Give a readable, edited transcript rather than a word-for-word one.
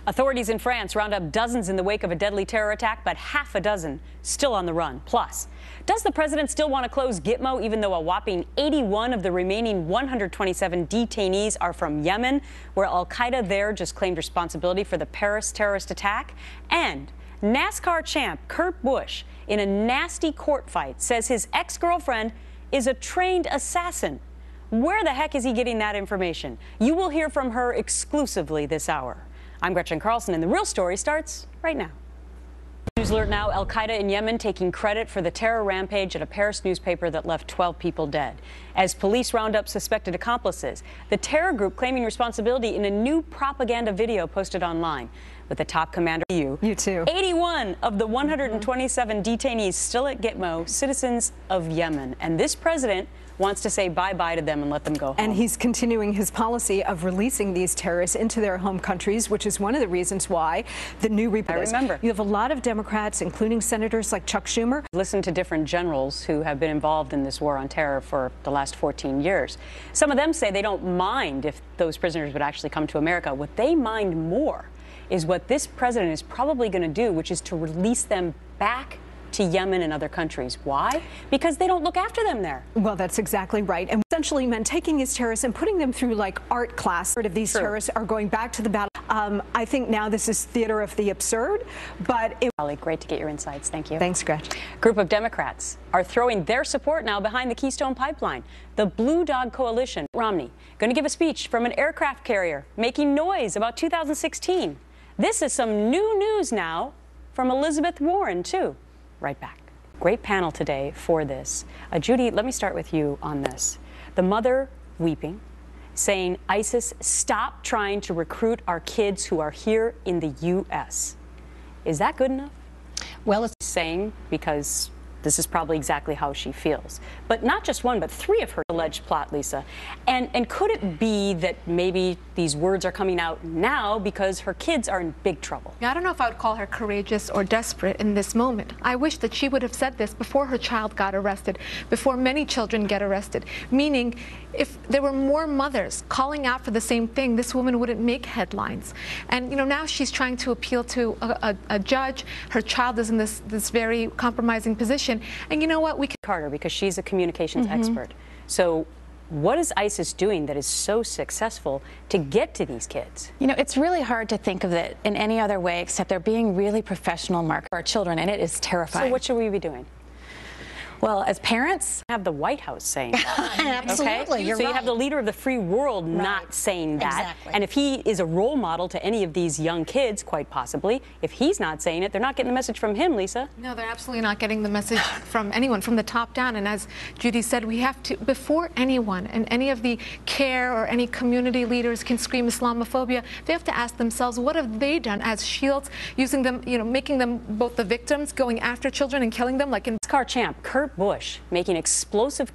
Authorities in France round up dozens in the wake of a deadly terror attack, but half a dozen still on the run. Plus, does the president still want to close Gitmo even though a whopping 81 of the remaining 127 detainees are from Yemen, where al-Qaeda there just claimed responsibility for the Paris terrorist attack? And NASCAR champ Kurt Busch, in a nasty court fight, says his ex-girlfriend is a trained assassin. Where the heck is he getting that information? You will hear from her exclusively this hour. I'm Gretchen Carlson, and the real story starts right now. News alert now, al-Qaeda in Yemen taking credit for the terror rampage at a Paris newspaper that left 12 people dead. As police round up suspected accomplices, the terror group claiming responsibility in a new propaganda video posted online. With the top commander, you too. 81 of the 127 detainees still at Gitmo, citizens of Yemen. And this president wants to say bye-bye to them and let them go home. And he's continuing his policy of releasing these terrorists into their home countries, which is one of the reasons why the new report. I remember. You have a lot of Democrats, including senators like Chuck Schumer. Listen to different generals who have been involved in this war on terror for the last 14 years. Some of them say they don't mind if those prisoners would actually come to America. What they mind more is what this president is probably going to do, which is to release them back to Yemen and other countries. Why? Because they don't look after them there. Well, that's exactly right. And essentially meant taking these terrorists and putting them through like art class. Of these terrorists are going back to the battle. I think now this is theater of the absurd, but great to get your insights. Thank you. Thanks, Gretchen. Group of Democrats are throwing their support now behind the Keystone Pipeline. The Blue Dog Coalition, Romney, going to give a speech from an aircraft carrier making noise about 2016. This is some new news now from Elizabeth Warren, too. Right back. Great panel today for this. Judy, let me start with you on this. The mother weeping, saying, ISIS, stop trying to recruit our kids who are here in the U.S. Is that good enough? Well, it's saying because this is probably exactly how she feels. But not just one, but three of her alleged plot, Lisa. And could it be that maybe these words are coming out now because her kids are in big trouble? I don't know if I would call her courageous or desperate in this moment. I wish that she would have said this before her child got arrested, before many children get arrested. Meaning, if there were more mothers calling out for the same thing, this woman wouldn't make headlines. And, you know, now she's trying to appeal to a judge. Her child is in this very compromising position. And you know what? We can Carter, because she's a communications expert. So what is ISIS doing that is so successful to get to these kids? You know, it's really hard to think of it in any other way except they're being really professional marketers for our children, and it is terrifying. So what should we be doing? Well, as parents, have the White House saying that. Absolutely, okay? you're so right. you have the leader of the free world not saying that. Exactly. And if he is a role model to any of these young kids, quite possibly, if he's not saying it, they're not getting the message from him, Lisa. No, they're absolutely not getting the message from anyone, from the top down. And as Judy said, we have to, before anyone and any of the CARE or any community leaders can scream Islamophobia, they have to ask themselves, what have they done as shields, using them, you know, making them both the victims, going after children and killing them, like in NASCAR champ Kurt Busch making explosive